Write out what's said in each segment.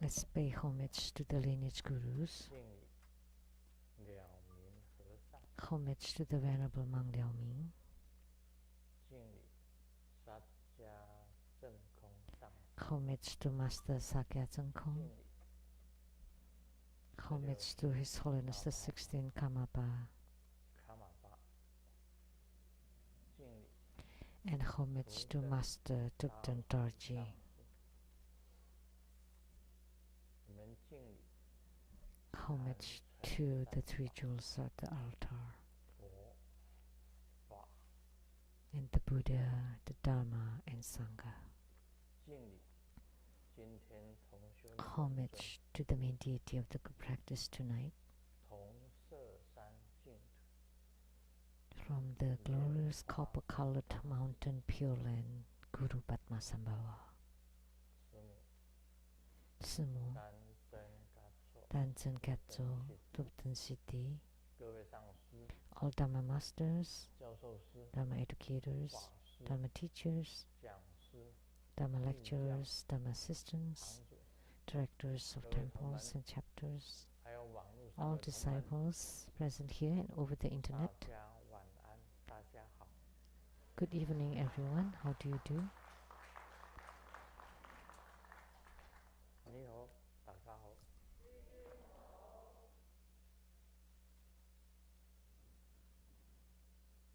Let's pay homage to the lineage gurus. Homage to the Venerable Monk Liao Ming. Homage to Master Sakya Zengkong. Homage to His Holiness the 16th Karmapa. And homage to Master Thupten Dorji. Homage to the three jewels of the altar. And the Buddha, the Dharma, and Sangha. Homage to the main deity of the good practice tonight. From the glorious copper-colored mountain Pure Land, Guru Padmasambhava. Sumo, Danzen Gatso, Thupten City, all Dharma masters, Dharma educators, Dharma teachers, Dharma lecturers, Dharma assistants, directors of temples and chapters, all disciples present here and over the internet. Good evening, everyone. How do you do?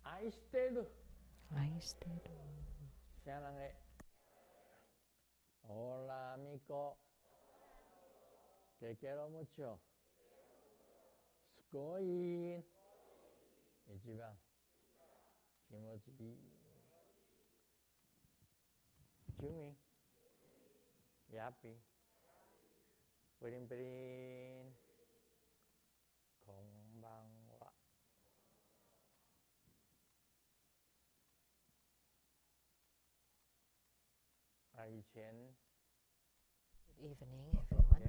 I stayed. Hola, amigo. Te quiero mucho. Scoin. Ichiban. Kimochi. Jumi. Yappy. Pirin pirin. Konbanwa. Good evening, everyone.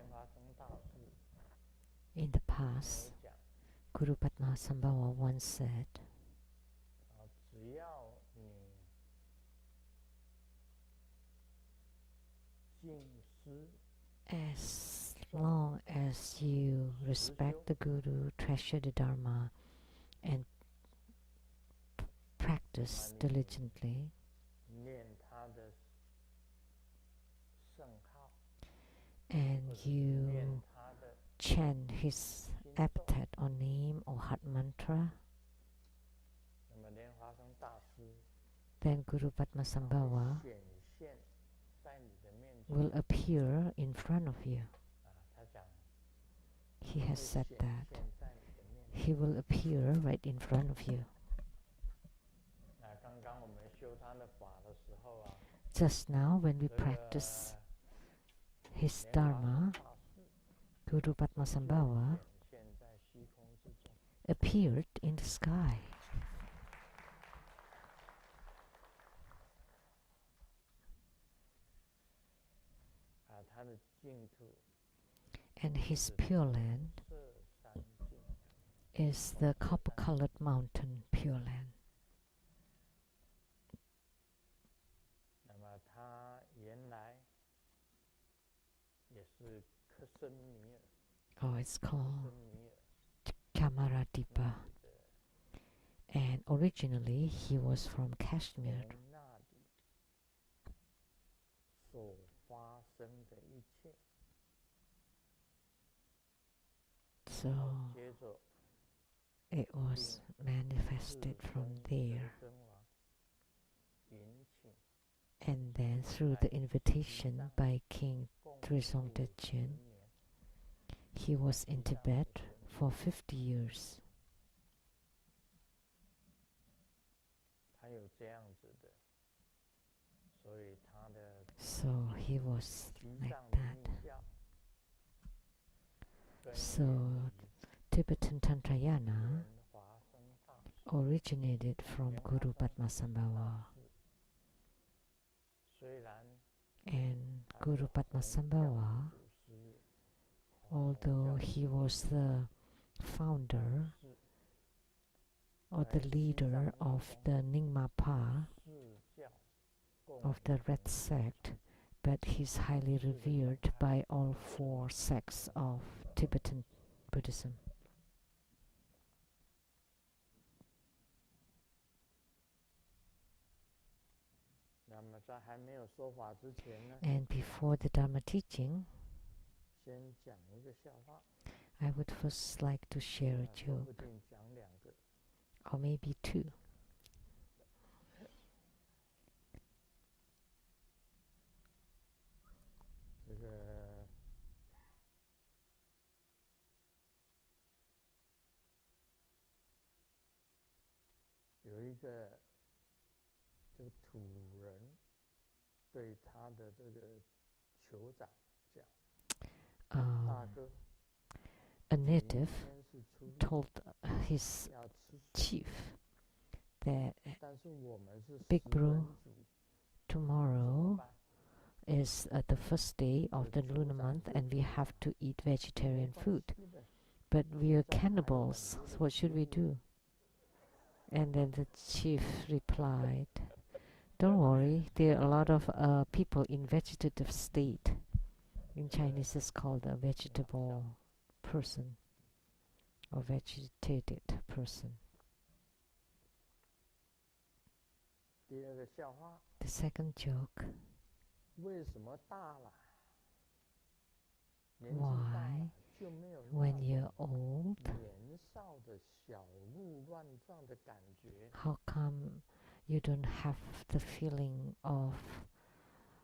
In the past, Guru Padmasambhava once said, as long as you respect the Guru, treasure the Dharma, and practice diligently, and you chant his epithet or name or heart mantra, then Guru Padmasambhava will appear in front of you. He has said that. He will appear right in front of you. Just now, when we practice his Dharma, Guru Padmasambhava appeared in the sky. And his Pure Land is the copper-colored mountain Pure Land. Oh, it's called Kamaradipa. And originally he was from Kashmir. So it was manifested from there. And then through the invitation by King Trisong Detchen, he was in Tibet for 50 years. So he was like that. So Tibetan Tantrayana originated from Guru Padmasambhava. And Guru Padmasambhava, although he was the founder or the leader of the Nyingma Pa, of the Red sect, but he's highly revered by all 4 sects of Tibetan Buddhism. And before the Dharma teaching, I would first like to share a joke, or maybe 2. A native told his chief that, Big Bro, tomorrow is the first day of the lunar month and we have to eat vegetarian food. But we are cannibals, so what should we do? And then the chief replied, don't worry, there are a lot of people in vegetative state. In Chinese it's called a vegetable person or vegetated person. The second joke. Why, when you're old, how come you don't have the feeling of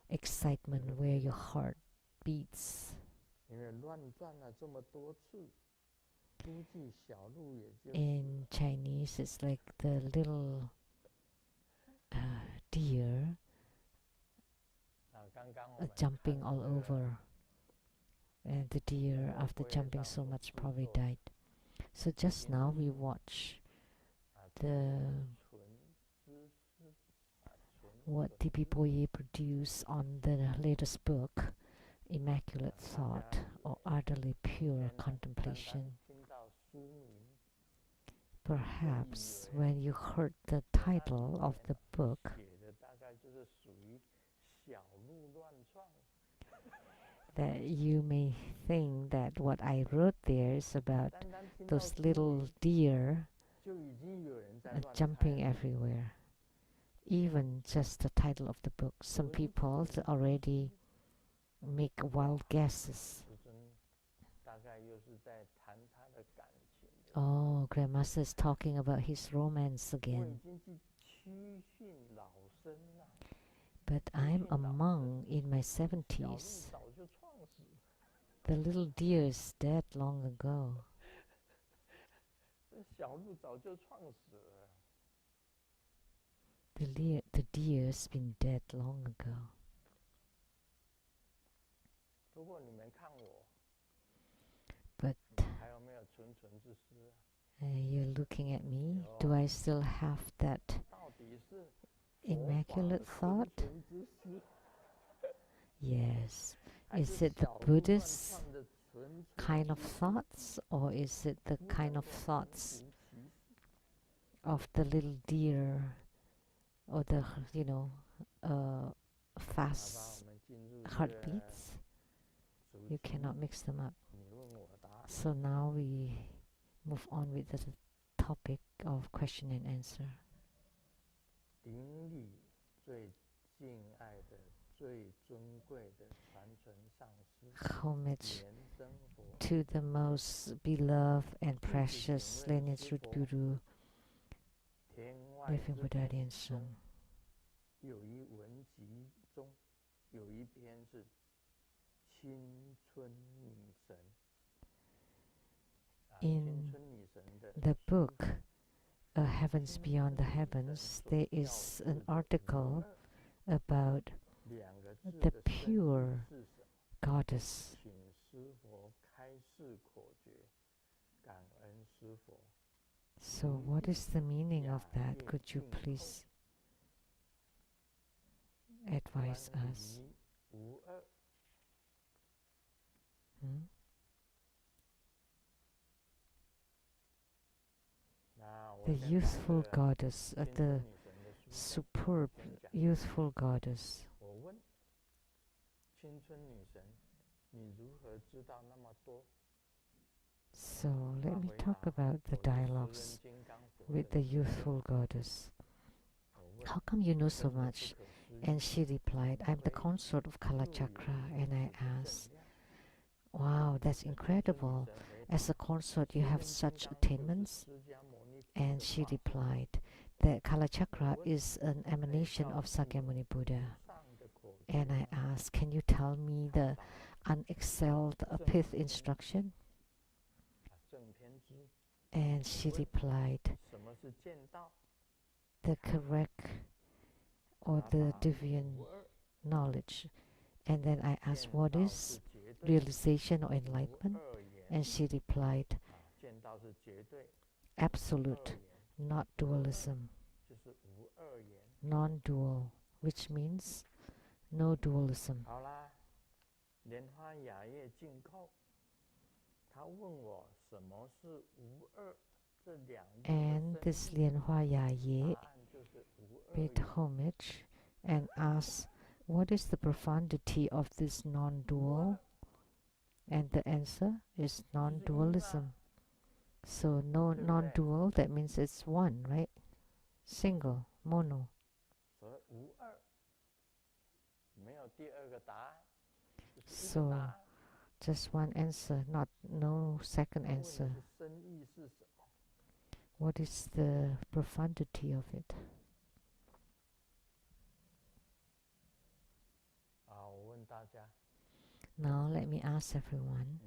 excitement where your heart beats? In Chinese, it's like the little deer jumping all over. And the deer, after jumping so much, probably died. So just now we watch what T.B. Boye produced on the latest book, Immaculate Thought or Utterly Pure Contemplation. Perhaps when you heard the title of the book, that you may think that what I wrote there is about those little deer jumping everywhere. Even just the title of the book, some people already make wild guesses. Oh, Grandmaster is talking about his romance again. But I'm a monk in my 70s. The little deer is dead long ago. The deer's been dead long ago. But you're looking at me. Do I still have that immaculate thought? Yes. Is it the Buddhist kind of thoughts, or is it the kind of thoughts of the little deer, or the fast heartbeats? You cannot mix them up. So now we move on with the topic of question and answer. Homage to the most beloved and precious lineage root Guru, living Buddha Diansheng. In the book Heavens Beyond the Heavens, there is an article about the pure goddess. So what is the meaning of that? Could you please advise us? The youthful goddess, the superb youthful goddess. So let me talk about the dialogues with the youthful goddess. How come you know so much? And she replied, I'm the consort of Kalachakra. And I asked, wow, that's incredible. As a consort, you have such attainments? And she replied that Kalachakra is an emanation of Sakyamuni Buddha. And I asked, can you tell me the unexcelled pith instruction? And she replied, the correct or the divine knowledge. And then I asked, what is realization or enlightenment? And she replied, absolute, not dualism, non-dual, which means no dualism. And this Lianhua Yaye paid homage and asked, what is the profundity of this non-dual? And the answer is non-dualism. So no non-dual, that means it's one, right? Single, mono. So just one answer, no second answer. What is the profundity of it? Now let me ask everyone.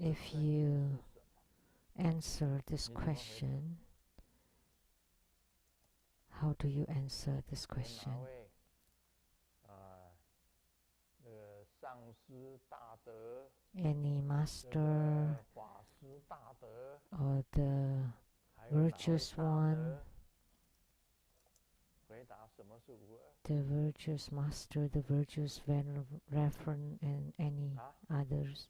If you answer this question, how do you answer this question? Any master or the virtuous one, the virtuous master, the virtuous reverend, and any others?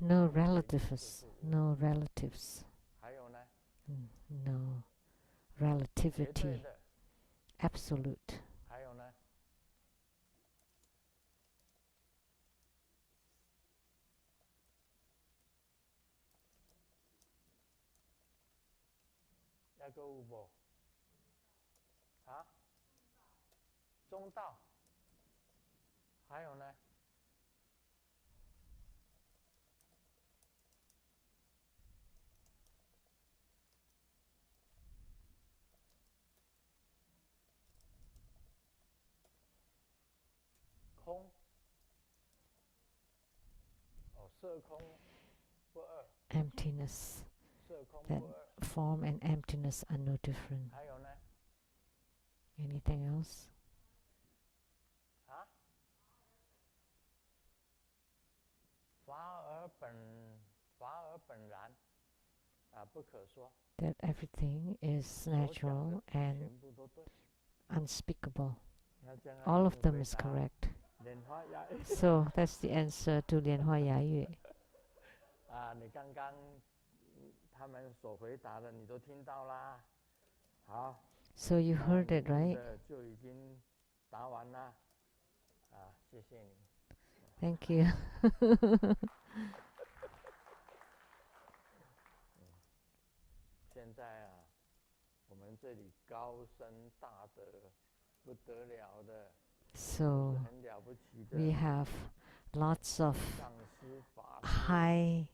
No relatives, no relatives, no relativity, absolute. Emptiness. That form and emptiness are no different. Anything else? That everything is natural and unspeakable. All of them is correct. So that's the answer to Lianhua Yayue. So you heard it, right? Thank you. So we have lots of high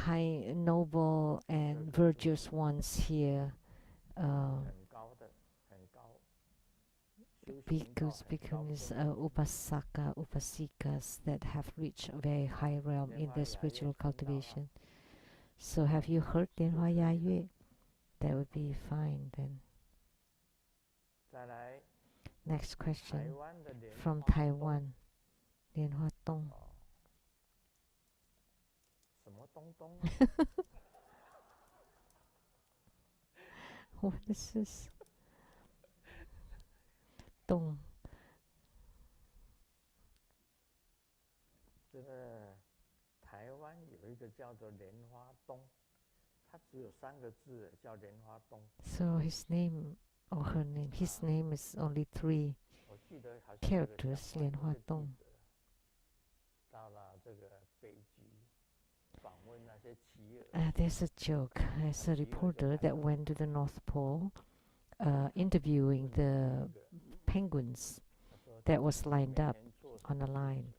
noble and virtuous ones here, bhikkhus, bhikkhunis, upasaka, upasikas that have reached a very high realm in their spiritual cultivation. So have you heard Lianhua Yayue? That would be fine then. Next question from Taiwan. Lianhua Tong. What is this? Tong. 这个台湾有一个叫做莲花东，它只有3个字，叫莲花东。 So his name or her name, his name is only 3我记得好像 characters, 莲花洞。到了这个北极访问那些企鹅。There's a joke. There's a reporter that went to the North Pole interviewing the penguins that was lined up on a line.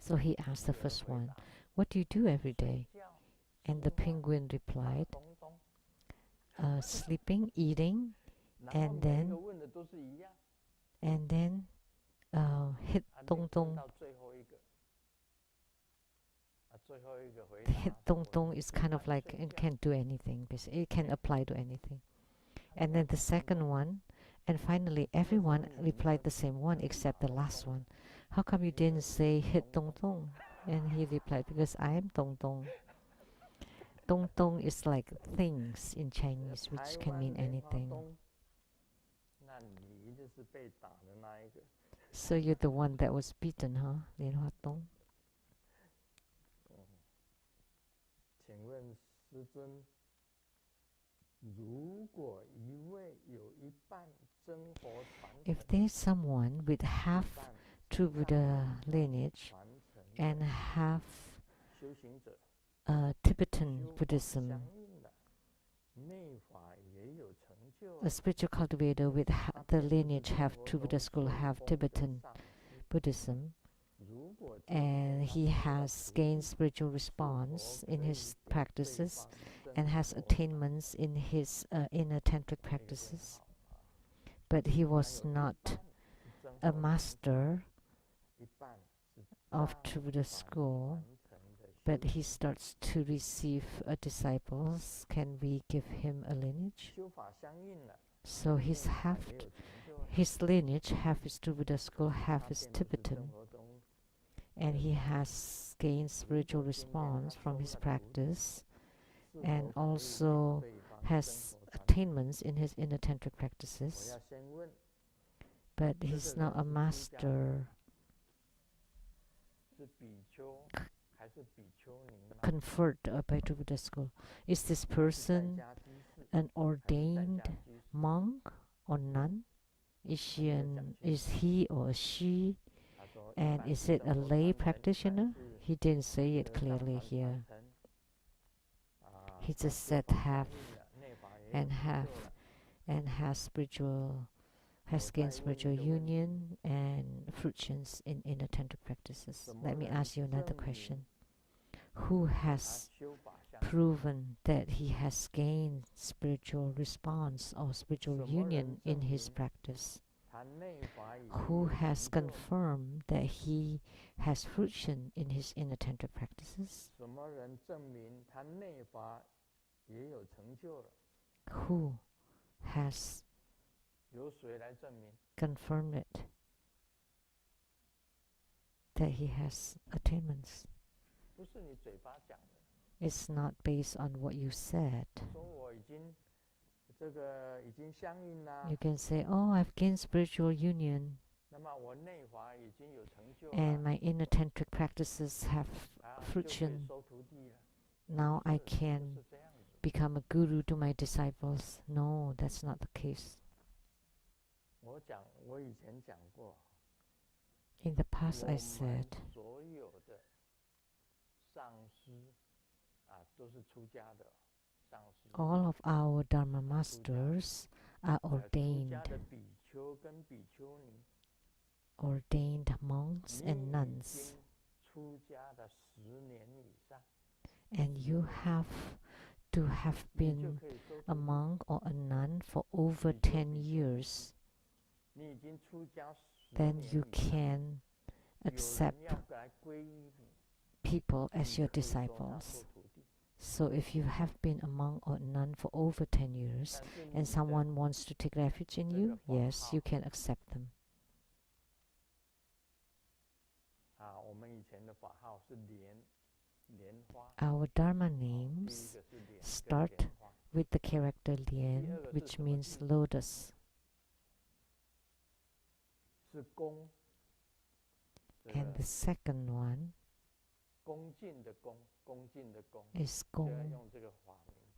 So he asked the first one, "What do you do every day?" And the penguin replied, "Sleeping, eating, and then hit dong dong." Hit dong dong is kind of like it can do anything. Basically, it can apply to anything. And then the second one, and finally everyone replied the same one except the last one. "How come you didn't say hit dong dong?" And he replied, "Because I am dong dong." Dong dong is like things in Chinese, which can mean anything. So you're the one that was beaten, huh? 莲花洞。请问师尊，如果一位有一半真佛传承， If there's someone with half true Buddha lineage and half 修行者 Tibetan Buddhism, 相应的内法也有成就， a spiritual cultivator with the lineage half true Buddha school, half Tibetan Buddhism, 如果 and he has gained spiritual response in his practices and has attainments in his inner tantric practices, but he was not a master 一半是 of true Buddha school, but he starts to receive disciples, can we give him a lineage? 修法相应了， So his half, 也有成就了， his lineage, half is true Buddha school, half is 他变得是 Tibetan, 生活中 and he has gained spiritual response from his practice 是否 and 可以 also 对方 has 生活传承。 attainments in his inner tantric 我 practices, 要先问， but he's not a master 是比丘还是比丘尼吗？ conferred by true Buddha school. Is this 是在 person 家居士 an 还是在 ordained 家居士？ monk or nun? Is he or she? 他说， And 一般 is 是 it a 生活 lay 传承， practitioner? 还是 He didn't say it 和尚 clearly 传 here. 承？ He 他 just 修 said 法相 half 应了，内法也有 and 成 half 就了。 and has gained spiritual union and fruitions in inner tantric practices. Let me ask you another question. Who 他 has 修法相应， proven that he has gained spiritual response or spiritual 什么 union 人 in 证 his 明 practice? 他内法也 Who 有 has 成就？ confirmed that he has fruition in his inner tantric practices? 什么人证明他内法也有成就了？ Who has 由谁来证明？ confirmed it that he has attainments? 不是你嘴巴讲的， It's not based on what you said. 说我已经这个已经相应啦 You，can say, "Oh, I've gained spiritual union 那么我内法已经有成就 and 了， my inner tantric practices have 就可以 fruition. 收徒弟了。 Now I 不 can 是这样子。 become a guru to my disciples." No, that's not the case. 我以前讲过， In the past, 我 I 们 said 所有的上师都是出家的上师， all of our Dharma masters are 出 ordained, 家的比丘跟比丘尼， ordained monks 你 and 已 nuns, 经出家的10年以上， and you have to have 你就 been 可以收 a 徒弟。 monk or a nun for over 比丘 10比丘 years. 你已经出家10 Then 年 you 以上， can 有 accept 人要来皈依你， people as 你 your 可以收他 disciples. 做徒弟。 So if you have been a monk or nun for over 10 years 但是你 and 的 someone wants to take refuge in 这个 you, 法 yes, 号 you can accept them. 我们以前的法号是莲花， Our Dharma 第一 names 个是莲， start 跟莲花， with the character Lian, 第二个是 which 什么 means 字？ lotus. 是公。这 And 个 the second one is Gong,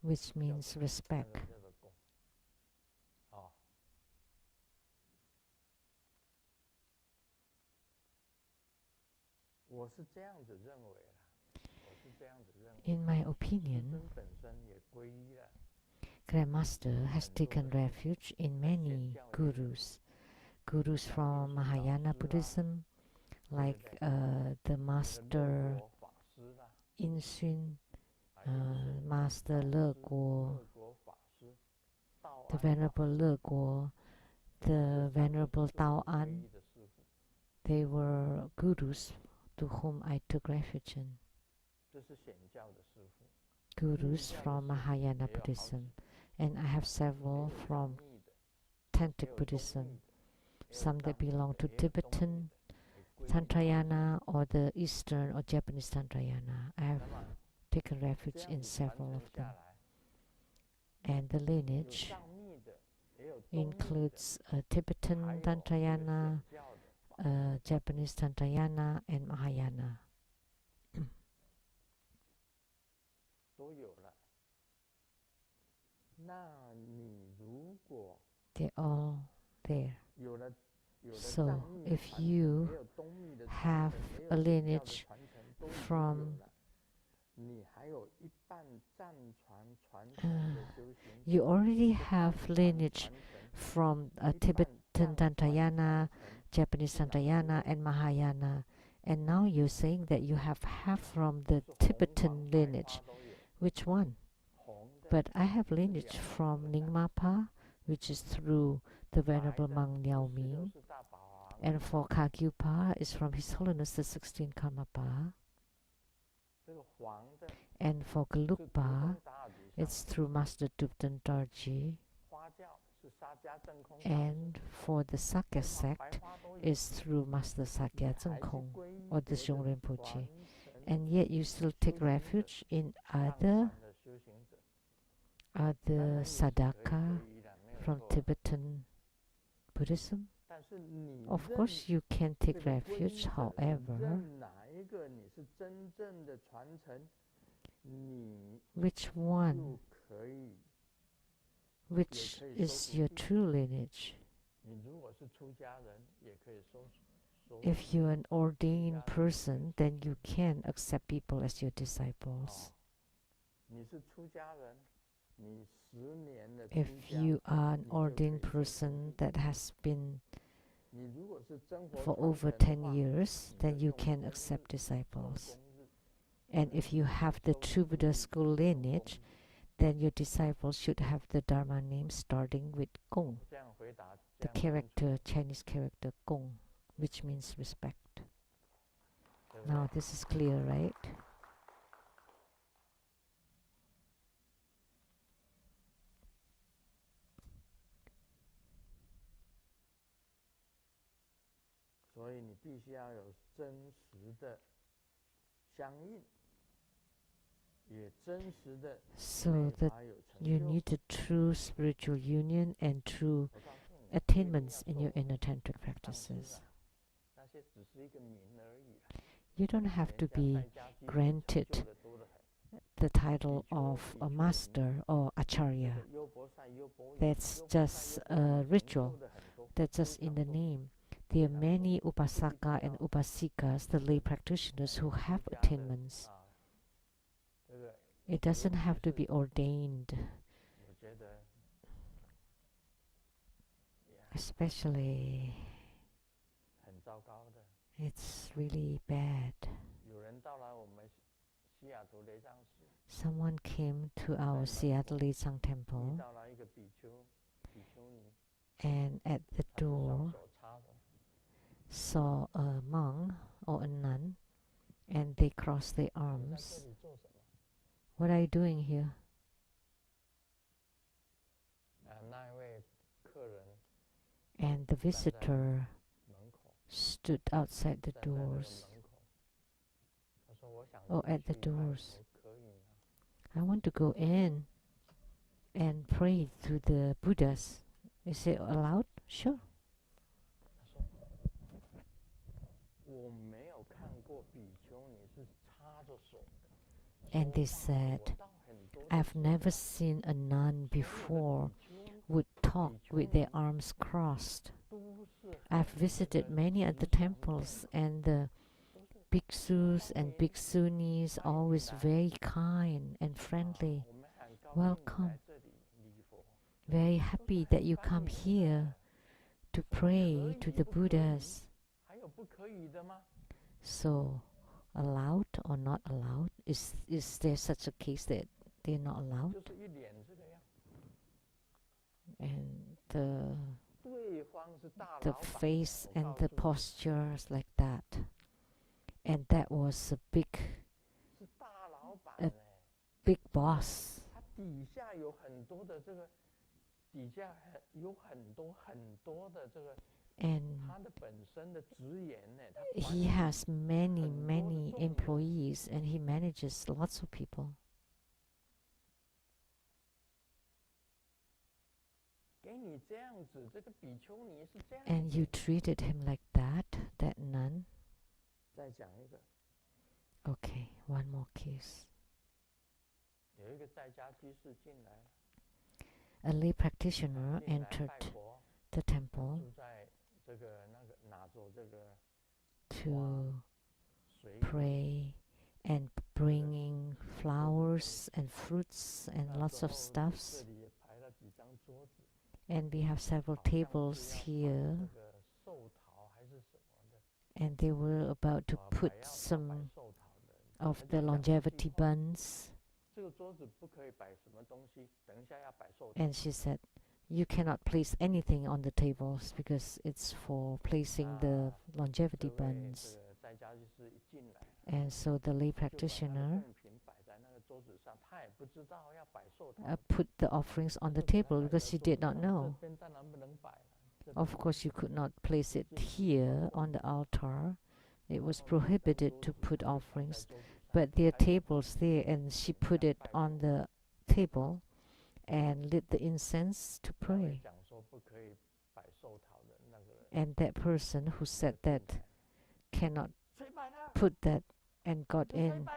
which means respect. In my opinion, Grandmaster has taken refuge in many gurus. Gurus from Mahayana Buddhism, like the Master In Xun, Master Le Guo, the Venerable Le Guo, the Venerable Tao An. They were gurus to whom I took refuge in. Gurus from Mahayana Buddhism, and I have several from Tantric Buddhism, some that belong to Tibetan Tantrayana or the Eastern or Japanese Tantrayana. I have taken refuge in several of them. And the lineage includes Tibetan Tantrayana, Japanese Tantrayana, and Mahayana. They're all there. So if you have a lineage from you already have lineage from Tibetan Tantrayana, Japanese Tantrayana, and Mahayana, and now you're saying that you have half from the Tibetan lineage. Which one? But I have lineage from Nyingma, which is through the Venerable Mang Liao Ming, and for Kagyupa is from His Holiness the 16th Karmapa, and for Gelugpa it's through Master Dupten Dorji, and for the Sakya sect is through Master Sakya Zengkong or the Zhong Rinpoche, and yet you still take refuge in other Sadaka from Tibetan Buddhism. Of course you can take refuge, however, which one? Which is your true lineage? If you're an ordained person, then you can accept people as your disciples. If you are an ordained person that has been for over 10 years, then you can accept disciples. And if you have the true Buddha school lineage, then your disciples should have the Dharma name starting with Gong, the character, Chinese character Gong, which means respect. Now this is clear, right? So that you need a true spiritual union and true attainments in your inner tantric practices. You don't have to be granted the title of a master or acharya. That's just a ritual. That's just in the name. There are many upasaka and upasikas, the lay practitioners, who have attainments. It doesn't have to be ordained. Especially, it's really bad. Someone came to our Seattle Leisang temple, and at the door saw a monk or a nun, and they crossed their arms. What are you doing here? And the visitor stood outside the doors. Oh, at the doors. I want to go in and pray to the Buddhas. Is it allowed? Sure. And they said, I've never seen a nun before would talk with their arms crossed. I've visited many other temples, and the bhikshus and bhiksunis always very kind and friendly. Welcome. Very happy that you come here to pray to the Buddhas. So, allowed or not allowed? Is there such a case that they're not allowed? And the face and the postures like that. And that was a big boss. And he has many employees, and he manages lots of people. And you treated him like that nun? Okay, one more case. A lay practitioner entered the temple to pray and bringing flowers and fruits and lots of stuffs. And we have several tables here. And they were about to put some of the longevity buns. And she said, you cannot place anything on the tables because it's for placing the longevity buns. And so the lay practitioner put the offerings on the table because she did not know. Of course, you could not place it here on the altar. It was prohibited to put offerings, but there are tables there, and she put it on the table and lit the incense to pray. And that person who said that cannot put that and got in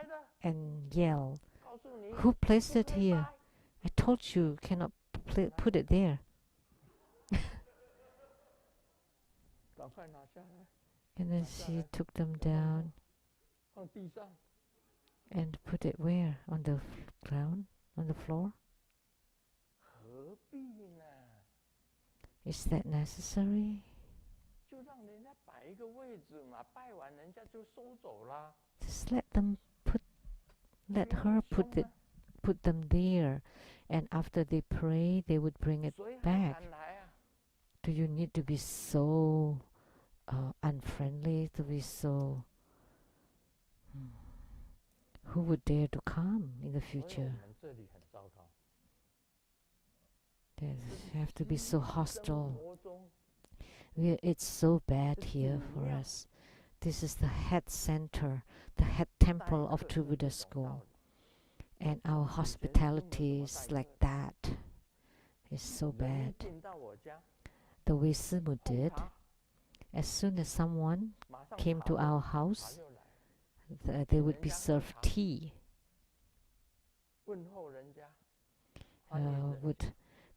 and yelled, who placed it here? I told you cannot put it there. And then she took them down and put it where? On the ground? On the floor? Is that necessary? Just let her put them there, and after they pray, they would bring it back. Do you need to be so unfriendly, to be so... Who would dare to come in the future? They have to be so hostile. It's so bad here for us. This is the head center, the head temple of True Buddha School. And our hospitality is like that. It's so bad. The way Simu did, as soon as someone came to our house, they would be served tea. Would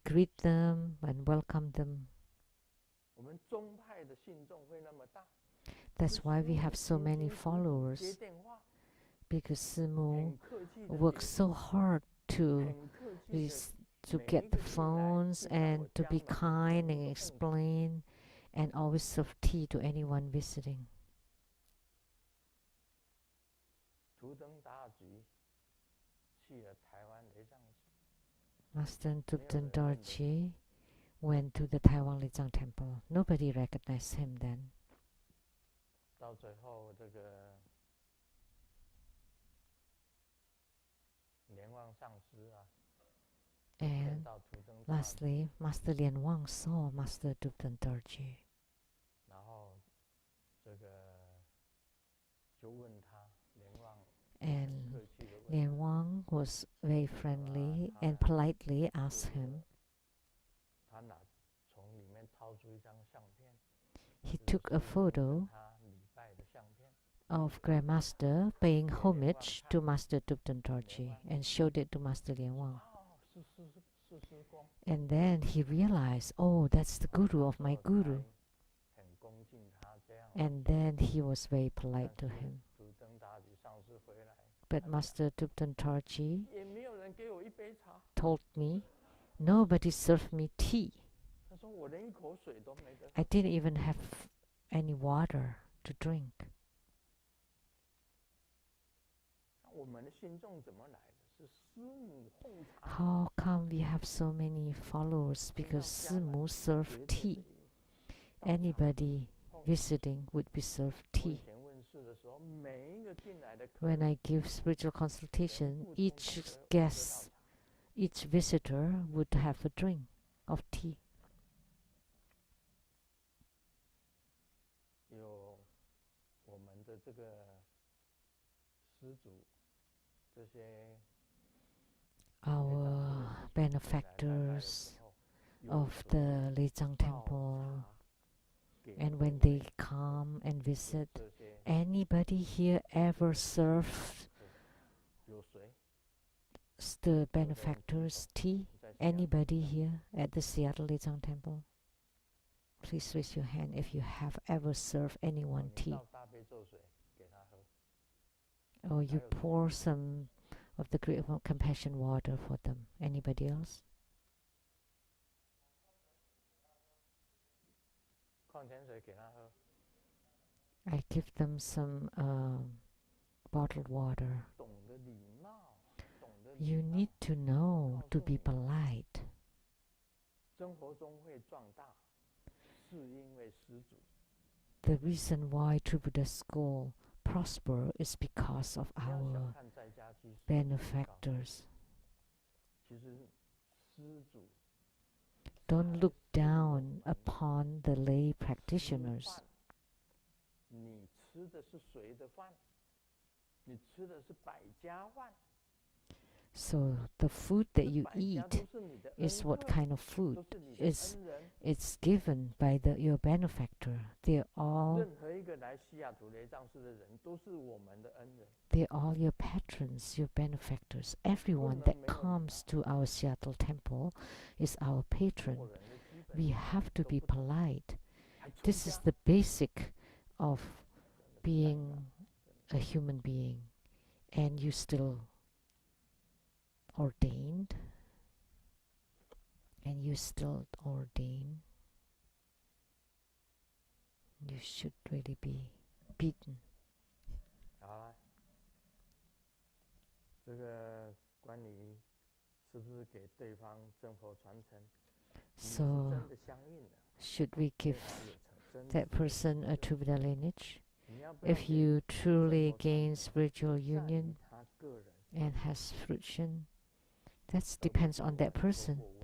greet them and welcome them. That's why we have so many followers, because Simu works so hard to get the phones and to be kind and explain and always serve tea to anyone visiting. Master Tupten Dorji went to the Taiwan Lizang Temple. Nobody recognized him then. And lastly, Master Lian Wang saw Master Tupten Dorji. And Lian Wang was very friendly and politely asked him. He took a photo of Grandmaster paying homage to Master Tupten Dorje and showed it to Master Lian Wang. 哦，是师公。 And then he realized, oh, that's the guru of my guru. 很恭敬他这样。 And then he was very polite to him. 图登大理上师回来， But Master Tupten Dorje 也没有人给我一杯茶。 told me, nobody served me tea. 他说我连一口水都没得。 I didn't even have any water to drink. 我们的信众怎么来的？是师母奉茶。 How come we have so many followers? Because Simu served tea. Anybody visiting would be served 我以 tea. 前问事的时候，每一个进来的客 When 人 I give spiritual consultation, 全部 each 都喝到 guest, 茶。 each visitor would have a drink of tea. 有我们的这个施主，这些 Our benefactors of the Lezang Temple, and when they come and visit, anybody here ever served 有谁 the benefactors tea? Anybody here at the Seattle Lezang Temple? Please raise your hand if you have ever served anyone 你 tea. 倒大杯咒水给他喝。 Or you pour some of the Great Compassion water for them. Anybody else? 矿泉水给他喝。 I give them some bottled water. 懂得礼貌，懂得 You 礼貌 need to know to be polite. 生活中会壮大，是因为施主。 The reason why True Buddha School prosper is because of 不要小 our 看在家居士 benefactors. 其实施主 Don't look down upon the lay practitioners. 你吃的是谁的饭？你吃的是百家饭。 So the food that 这 you 百家 eat 都是你的 is 恩 what 客， kind of food 都是你的 is 恩人。 it's given by your benefactor. They're all 任何一个来西雅图雷藏寺的人，都是我们的恩人。 they're all your patrons, your benefactors. Everyone that comes to our Seattle temple is our 做 patron. 人的基本 We have to 都 be 不同 polite. 还出 This is 家 the basic of 真的是 being a human being. And you still ordained. And you still ordain. You should really be beaten. 好了，这个关于是不是给对方真佛传承，你是 So 真的相应的， should we 对 give 他有真 that 挚的 person a true Buddha lineage? 你要不要 If 给 you 真 truly 佛传 gain 承 spiritual 在于 union 他个人， and has fruition, that 而不 depends 是 on 我 that 们 person, 所问。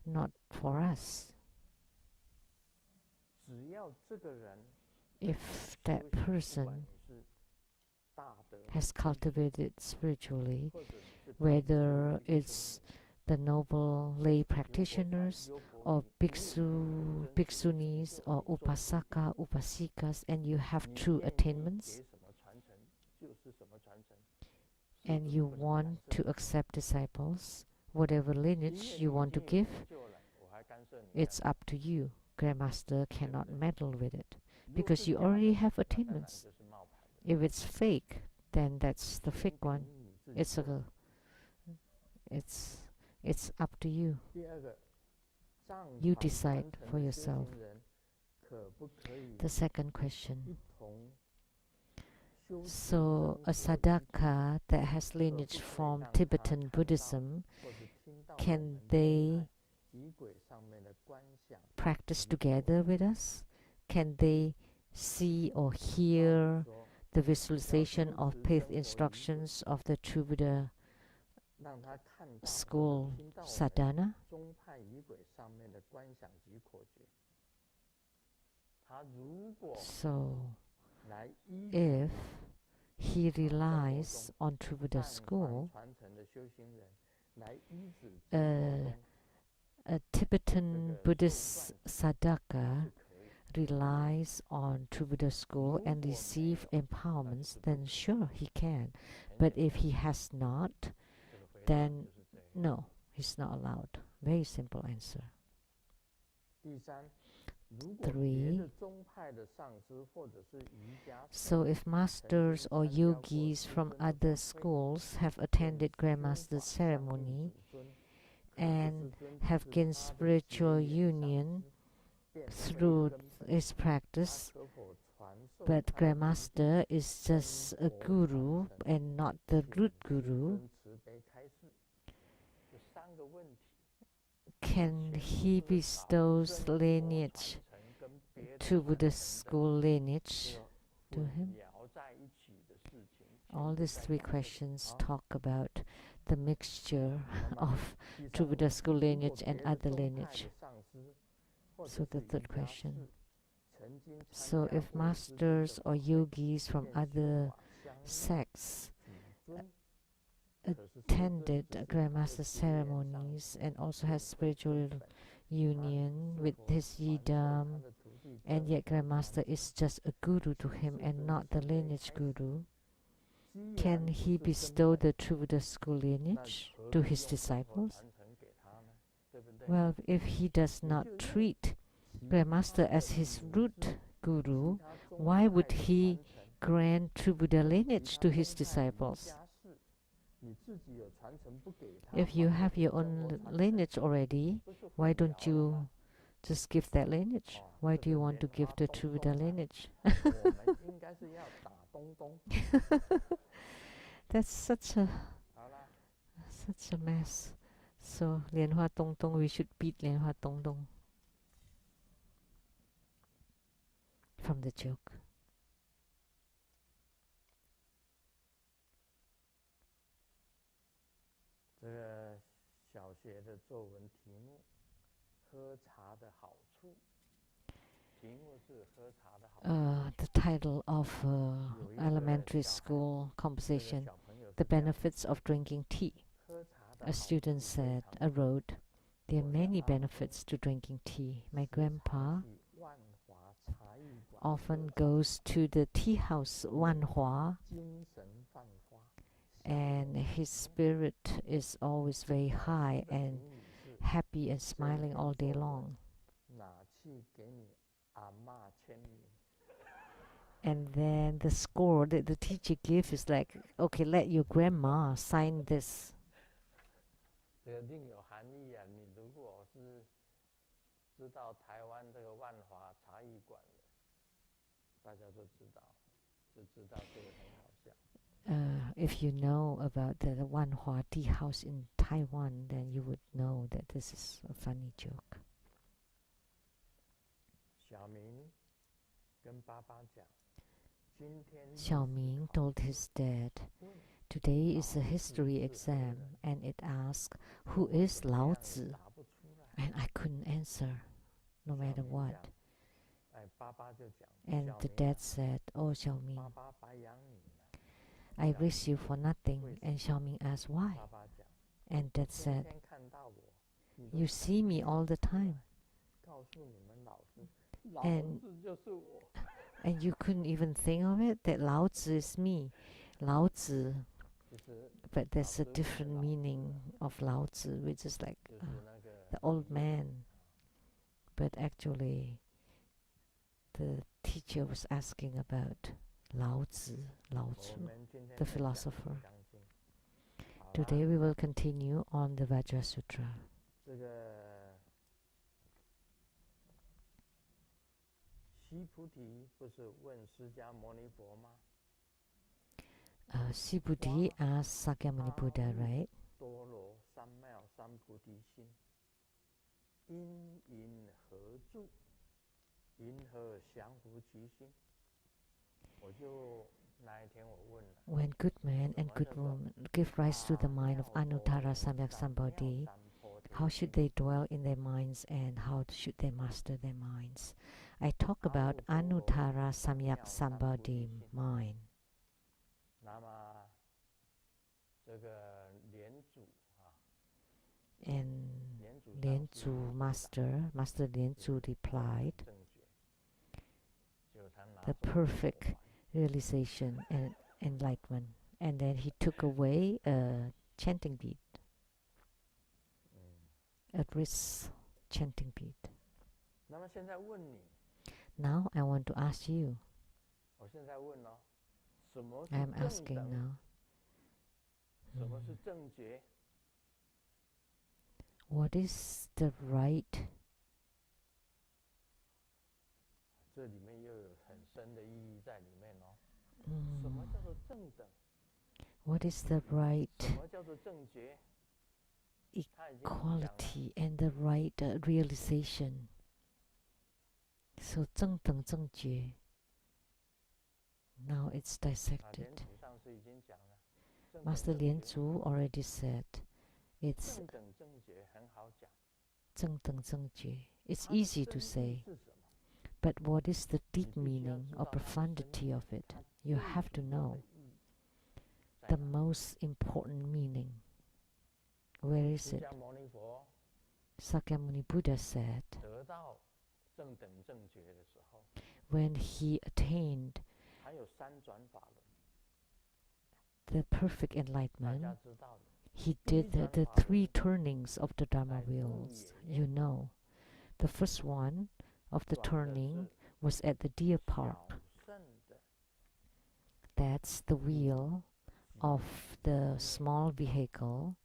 not for us. 只要这个人 If 修 that 行，不管 person 你是大德， has cultivated spiritually, 或者你是 whether 一个 it's the noble lay practitioners or bhikshu, bhikshunis or upasaka, upasikas, and you have 你 true 愿意 attainments, 给什么传承就是什么传承。 and you want to accept disciples, whatever lineage you want to give, it's up to you. Grandmaster cannot meddle with it because you already have attainments. If it's fake, then that's the fake one. It's up to you. You decide for yourself. The second question. So a sadhaka that has lineage from Tibetan Buddhism, can they practice together with us? Can they see or hear the visualization of path instructions of the True Buddha school sadhana? So if he relies on True Buddha school, a Tibetan Buddhist sadhaka relies on true Buddha school and receive empowerments, then sure he can. But if he has not, then no, he's not allowed. Very simple answer. 3. So if masters or yogis from other schools have attended Grandmaster's ceremony and have gained spiritual union through his practice, but Grandmaster is just a guru and not the root guru, can he bestow lineage to Buddha school lineage to him? All these 3 questions talk about the mixture of true Buddha school lineage and other lineage. So the 3rd question. So if masters or yogis from other sects attended Grandmaster ceremonies and also has spiritual union with his yidam, and yet Grandmaster is just a guru to him and not the lineage guru, can he bestow the true Buddha school lineage to his disciples? Well, if he does not treat Grandmaster as his root guru, why would he grant true Buddha lineage to his disciples? If you have your own lineage already, why don't you just give that lineage? Why do you want to give the true Buddha lineage? That's such a mess. So, 莲花东东, we should beat 莲花东东from the joke. The title of elementary school composition, The Benefits of Drinking Tea. A student wrote, there are many benefits to drinking tea. My grandpa often goes to the tea house Wanhua, and his spirit is always very high and happy and smiling all day long. And then the score that the teacher gives is like, okay, let your grandma sign this. If you know about the Wanhua tea house in Taiwan, then you would know that this is a funny joke. Xiaoming told his dad, today is a history exam and it asks, who is Lao Tzu? And I couldn't answer, no matter what. And the dad said, oh Xiaoming, I raised you for nothing. And Xiaoming asked, why? And dad said, you see me all the time. And you couldn't even think of it, that Lao Tzu is me. Lao Tzu, but there's a different meaning of Lao Tzu, which is like the old man. But actually, the teacher was asking about Lao Tzu, the philosopher. Today we will continue on the Vajra Sutra. Sibuddhi asked Sakyamuni Buddha, right? When good man and good woman give rise to the mind of Anuttara Samyak Sambodhi, how should they dwell in their minds and how should they master their minds? I talk about Anuttara Samyak Sambodhi mind. And Lianzu Master Lianzu replied, the perfect realization and enlightenment. And then he took away a chanting bead, a wrist chanting bead. 那么现在问你， Now I want to ask you. 我现在问哦，什么是 I'm 正 asking 等？ now. 什么是正觉？ What is the right? 这里面又有很深的意义在里面哦。 Mm. 什么叫做正等？ What is the right 什么叫做正觉？ 他已经讲了 quality and the right realization? So 正等正觉. Now it's 啊， dissected. 莲祖上师已经讲了，正等 Master 正 Lian 觉 Zhu already said it's 正等正觉很好讲。 正等正觉. It's 它的 easy to 深意 say, 是什么？ but what is the 你 deep 必须要 meaning 知 or 道它的深 profundity 意， of it? 它 You 最 have to 主要的 know 意义在 the 哪里？ most important meaning. Where is 释 it? 迦牟尼佛 Sakyamuni Buddha said 得到正等正觉的时候， when he attained 还有三转法轮， the perfect 大 enlightenment, 家知道的。 he 第一 did the 转法 three 轮 turnings of the Dharma 在鹿 wheels. 野 You 苑 know, the first one of the 转的 turning 是 was at the deer 小 park. 圣的 That's the wheel 极 of the 灭 small vehicle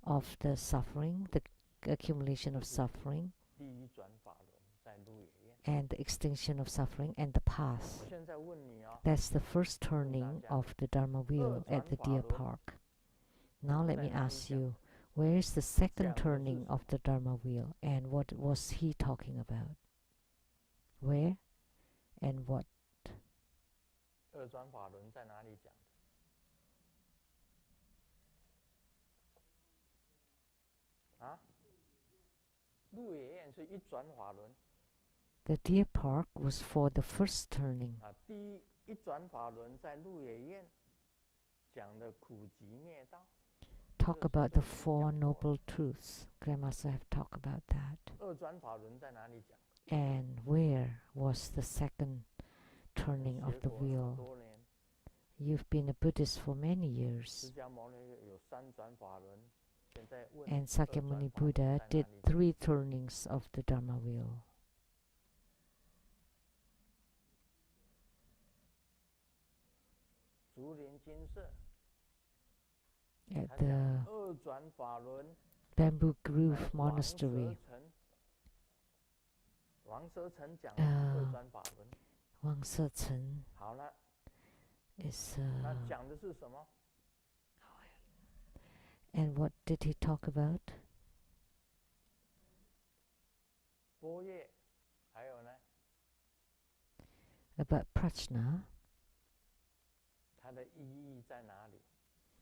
of the suffering, the accumulation of 就是 suffering, 第一转法轮在鹿野苑。 and the extinction of suffering, and the 我 path. 现在问你哦， That's the first turning 家 of the Dharma 二 wheel 转 at the 法 deer 轮 park. Now let 在 me 哪里 ask 讲 you, 的？ where is the second 讲的是 turning 什 of 么？ the Dharma wheel, and what was he talking about? Where and what? 二转法轮在哪里讲的？啊？鹿野苑是一转法轮 The deer park was for the first turning. 啊，第一转法轮在鹿野苑讲的苦集灭道， Talk 这是 about 这 the 里面 Four 讲过。 Noble Truths. Grandmaster have talked about that. 二转法轮在哪里讲？ And where was the second 我 turning 学 of the 佛那么 wheel? 多年， You've been a Buddhist for many 释 years. 迦牟尼有三转法轮，现在问 And 二转 Sakyamuni 法轮 Buddha 在哪 did 里讲？ three turnings of the Dharma wheel. 竹林精舍， At 他讲 the 二转法轮 Bamboo 在 Grove 王舍 Monastery. 城，王舍城讲的二转法轮。 Wang Se-chen 好了， is 那讲的是什么？ and what did he talk about? 波叶，还有呢， About prajna, 它的意义在哪里？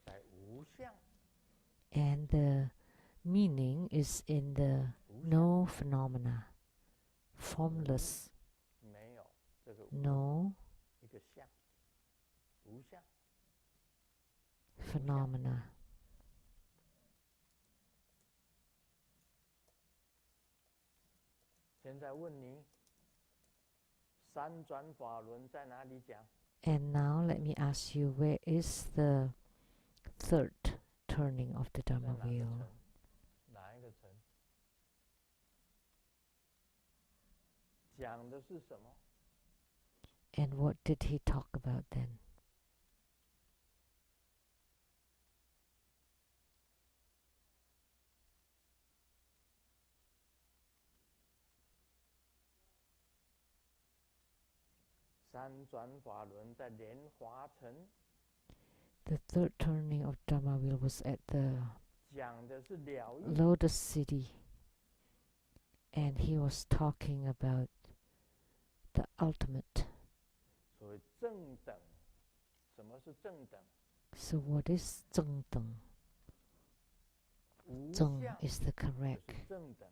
在无相， and the meaning is in the 无相 no phenomena, formless, 没有这个无 no 一个相，无相。 phenomena. 现在问你，三转法轮在哪里讲？ And now let me ask you, where is the third turning of the 在 Dharma 哪个 wheel? 城？哪一个城？讲的是什么？ And what did he talk about then? 三转法轮在莲华城， The third turning of Dharma wheel was at the 讲的是了义。 Lotus City, and he was talking about the ultimate. 所谓正等，什么是正等？ So what is 正等?无正相 is the 就 correct. 是正等。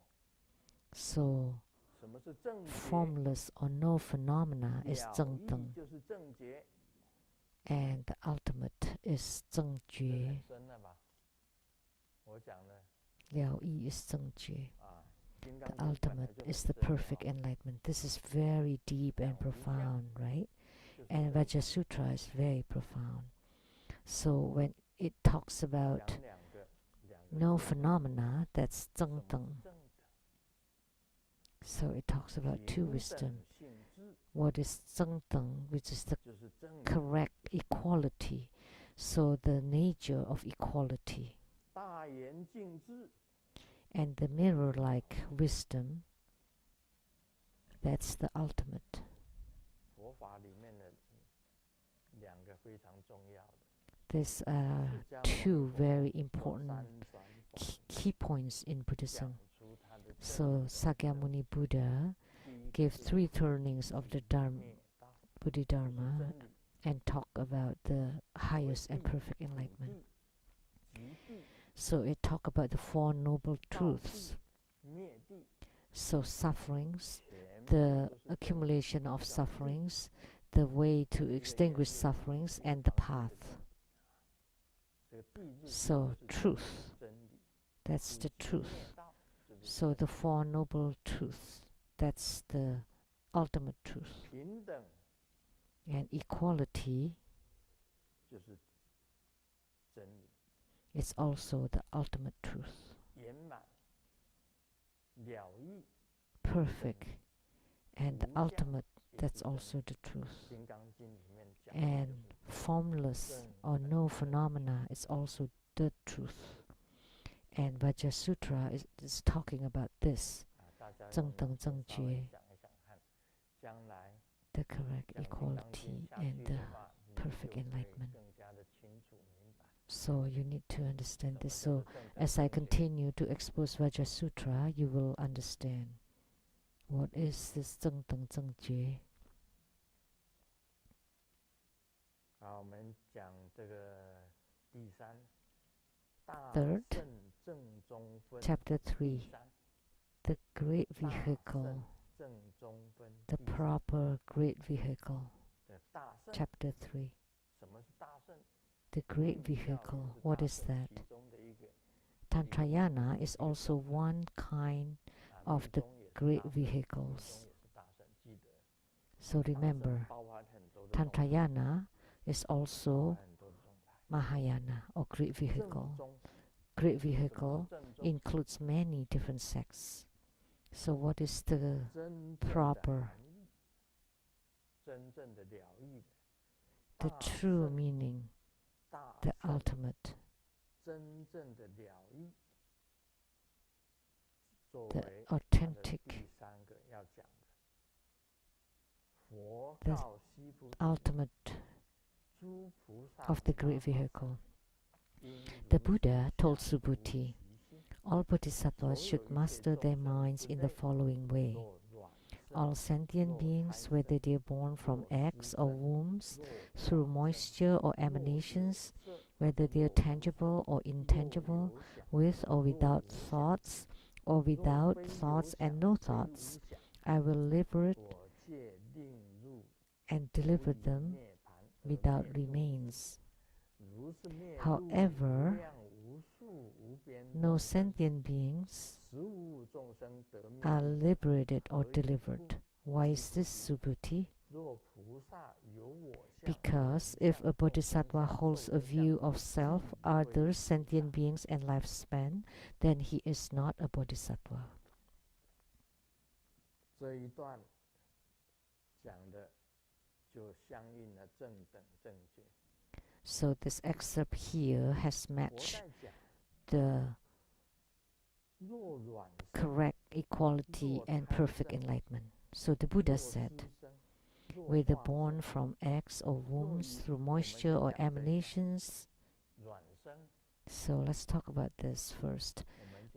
So 什么是正觉？ formless or no phenomena is 了正义等, 就是正觉。 and the ultimate is 正这觉. 很深了吧？我讲的了义 is 正觉. 啊，金刚 The 经本来 ultimate 就很 is the 深了 perfect 啊 enlightenment. This is very deep and 讲无相 profound, right? And Vajra Sutra is very profound. So when it talks about no phenomena, that's zeng deng. So it talks about two wisdom. What is zeng deng, which is the correct equality. So the nature of equality. And the mirror-like wisdom, that's the ultimate. These are two very important key points in Buddhism. So Sakyamuni Buddha gave 3 turnings of the Bodhidharma and talk about the highest and perfect enlightenment. So it talk about the 4 noble truths. So sufferings, the accumulation of sufferings, the way to extinguish sufferings, and the path. So truth, that's the truth. So the 4 noble truths, that's the ultimate truth. And equality is also the ultimate truth. Perfect and the ultimate, that's also the truth. And formless or no phenomena is also the truth. And Vajra Sutra is talking about this. Zeng Deng Zeng Jue, the correct equality and the perfect enlightenment. So you need to understand this. So as I continue to expose Vajra Sutra, you will understand what is this Zeng Deng Zeng Jue. Third, chapter 3, the great vehicle, the proper great vehicle. Chapter 3, the great vehicle, what is that? Tantrayana is also one kind of the great vehicles. So remember, Tantrayana is also Mahayana or great vehicle. Great vehicle includes many different sects. So what is the proper, the true meaning, the ultimate, the authentic, the ultimate of the great vehicle? The Buddha told Subhuti, all bodhisattvas should master their minds in the following way. All sentient beings, whether they are born from eggs or wombs, through moisture or emanations, whether they are tangible or intangible, with or without thoughts, or without thoughts and no thoughts, I will liberate and deliver them without remains. However, no sentient beings are liberated or delivered. Why is this, Subhuti? Because if a bodhisattva holds a view of self, others, sentient beings, and lifespan, then he is not a bodhisattva. So this excerpt here has matched the correct equality and perfect enlightenment. So the Buddha said, whether born from eggs or wombs, through moisture or emanations. So let's talk about this first.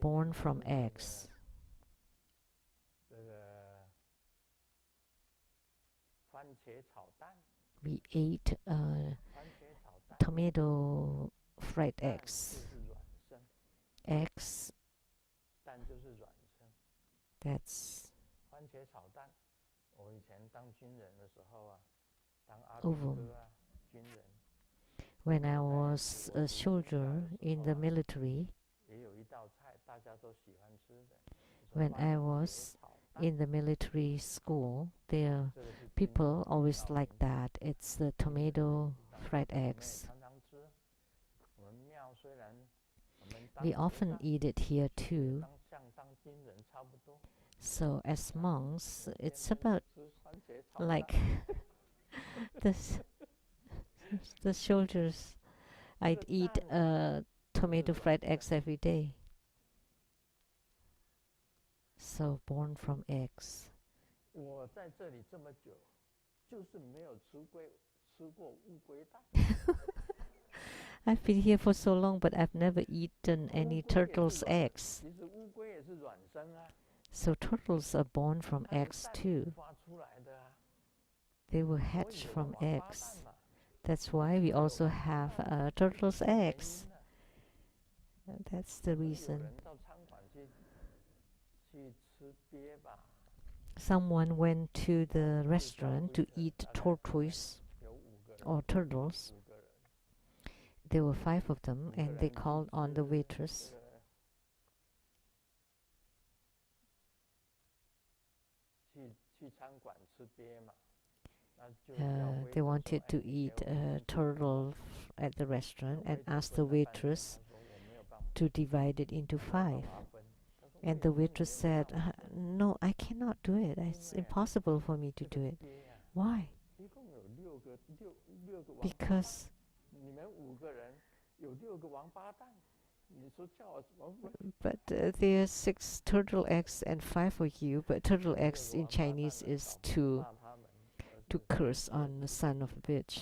Born from eggs. We ate tomato fried eggs. Eggs, that's ovum. When I was a soldier in the military, when I was in the military school, there people always like that. It's the tomato fried eggs. We often eat it here too. So as monks, it's about like the the soldiers. I'd eat tomato fried eggs every day. So born from eggs. I've been here for so long, but I've never eaten any turtle's eggs. So turtles are born from eggs too. They were hatched from eggs. That's why we also have turtle's eggs. That's the reason. Someone went to the restaurant to eat tortoise or turtles. There were 5 of them, and they called on the waitress. They wanted to eat turtle at the restaurant and asked the waitress to divide it into 5. And the waitress said, no, I cannot do it. It's impossible for me to do it. Why? Because but there are 6 turtle eggs and 5 of you. But turtle eggs in Chinese is to curse on the son of a bitch.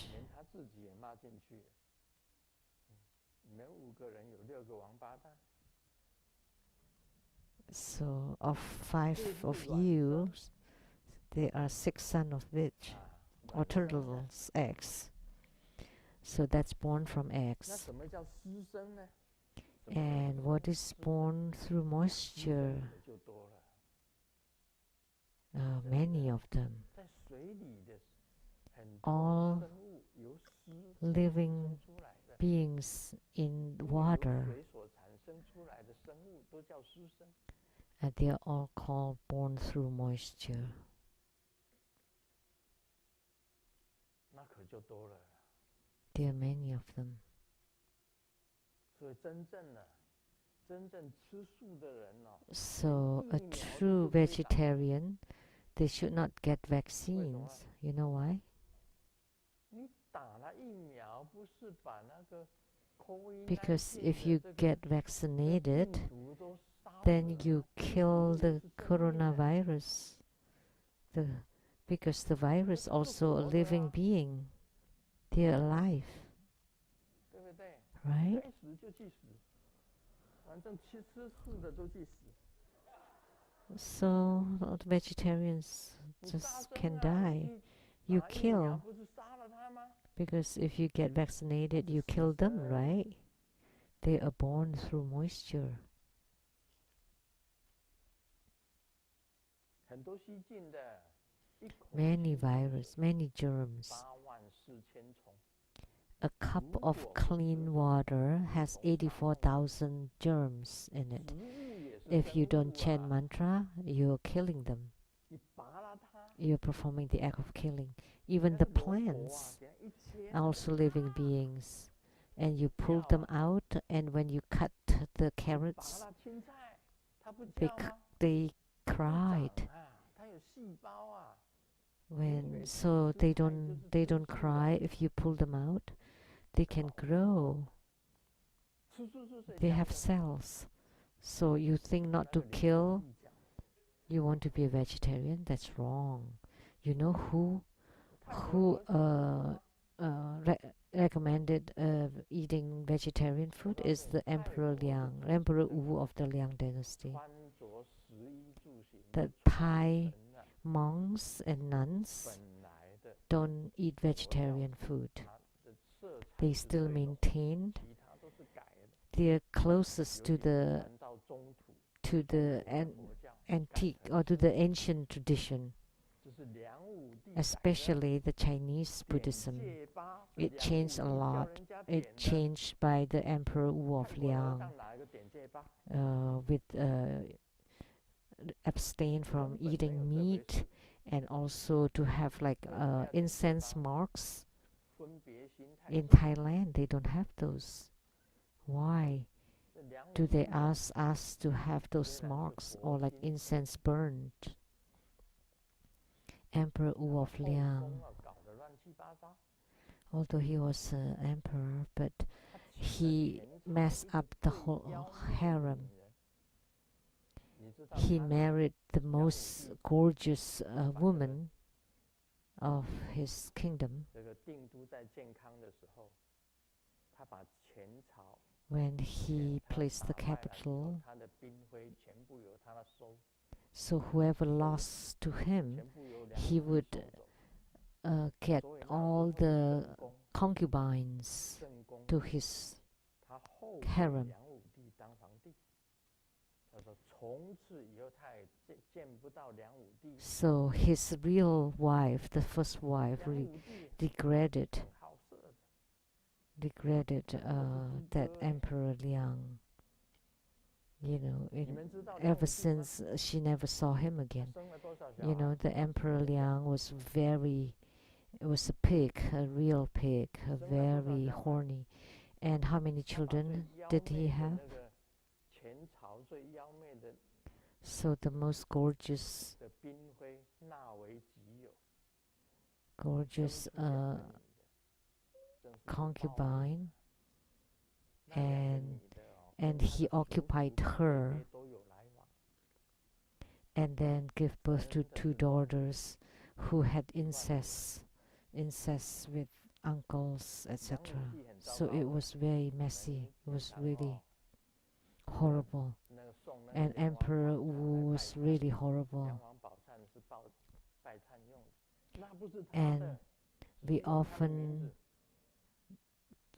So of 5 of you, there are 6 son of bitch or turtle's eggs. So that's born from eggs. And what is born through moisture? Many of them. All living beings in water, and they are all called born through moisture. There are many of them. So a true vegetarian, they should not get vaccines. You know why? Because if you get vaccinated, then you kill the coronavirus. Because the virus also a living being. They're alive. Right? So the vegetarians just can die. You kill. Because if you get vaccinated, you kill them, right? They are born through moisture. Many viruses, many germs. A cup of clean water has 84,000 germs in it. If you don't chant mantra, you're killing them. You're performing the act of killing. Even the plants are also living beings. And you pull them out, and when you cut the carrots, they cried. So they don't cry if you pull them out. They can grow. They have cells. So you think not to kill, you want to be a vegetarian? That's wrong. You know who recommended eating vegetarian food is the Emperor Liang, Emperor Wu of the Liang dynasty. The Thai monks and nuns don't eat vegetarian food. They still maintained they're closest to the antique or to the ancient tradition, especially the Chinese Buddhism. It changed a lot. It changed by the Emperor Wu of Liang with abstain from eating meat, and also to have like incense marks. In Thailand, they don't have those. Why do they ask us to have those marks or like incense burned? Emperor Wu of Liang, although he was an emperor, but he messed up the whole harem. He married the most gorgeous woman of his kingdom. When he placed the capital, so whoever lost to him, he would get all the concubines to his harem. So his real wife, the first wife, regretted that Emperor Liang. Ever since she never saw him again. The Emperor Liang was a pig, a real pig, a very horny. And how many children did he have? So the most gorgeous concubine, and he occupied her, and then gave birth to 2 daughters who had incest with uncles, etc. So it was very messy. It was really horrible. And Emperor Wu was really horrible. And we often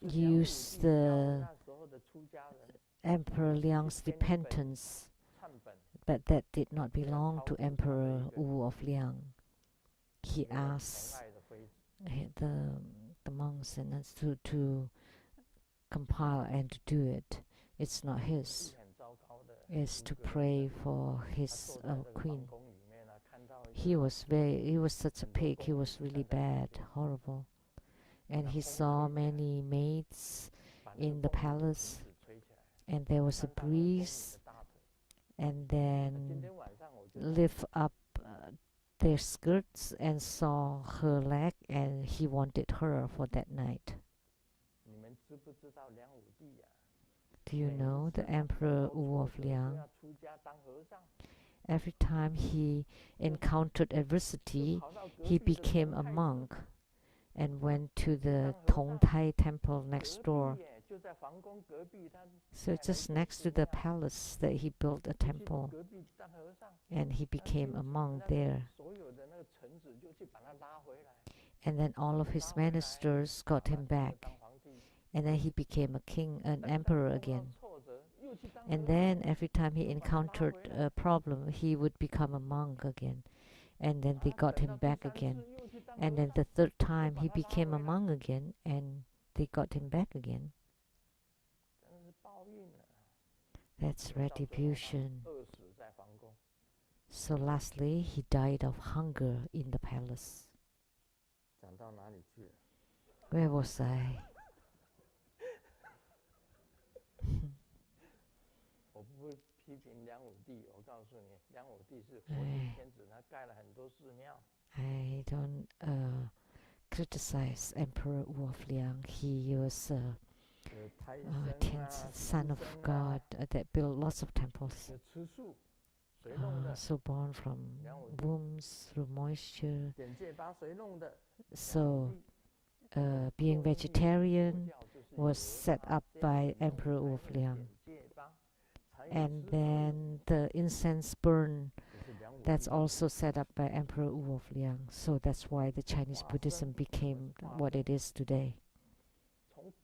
use the Emperor Liang's repentance, but that did not belong to Emperor Wu of Liang. He asked the monks and nuns to compile and to do it. It's not his. It's to pray for his queen. He was such a pig. He was really bad, horrible. And he saw many maids in the palace, and there was a breeze, and then lift up their skirts and saw her leg, and he wanted her for that night. Do you know the Emperor Wu of Liang? Every time he encountered adversity, he became a monk and went to the Tong Tai temple next door. So just next to the palace that he built a temple, and he became a monk there. And then all of his ministers got him back, and then he became a king, an emperor again. And then every time he encountered a problem, he would become a monk again, and then they got him back again. And then the 3rd time he became a monk again, and they got him back again. That's retribution. So lastly, he died of hunger in the palace. Where was I? I don't criticize Emperor Wu of Liang. He was son of God that built lots of temples. So born from wombs through moisture. So being vegetarian was set up by Emperor Wu of Liang. And then the incense burn, that's also set up by Emperor Wu of Liang. So that's why the Chinese Buddhism became what it is today.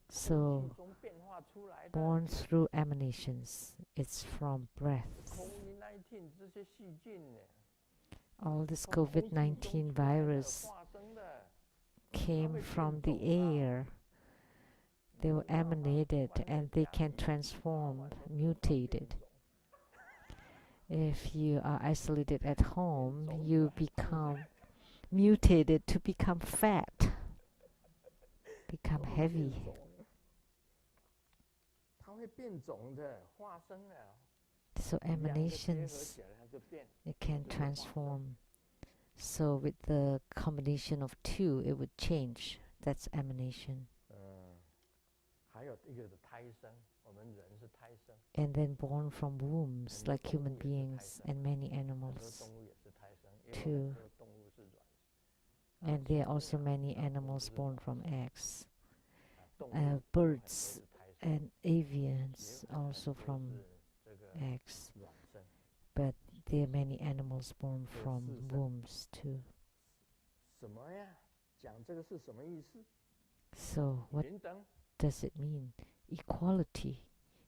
So born through emanations, it's from breath. All this COVID-19 virus came from the air. They were emanated, and they can transform, mutated. If you are isolated at home, you become mutated to become fat, become heavy. 它会变种的，化生了。 So emanations, it can transform. So with the combination of two, it would change. That's emanation. 还有一个的胎生，我们人是胎生。 And then born from wombs, like human beings and many animals 动物也是胎生， too. 动物是卵。 And there are also many animals born from eggs. Birds and avians also from eggs. But there are many animals born from wombs too. 什么呀？讲这个是什么意思？ So what 平等。 does it mean? Equality.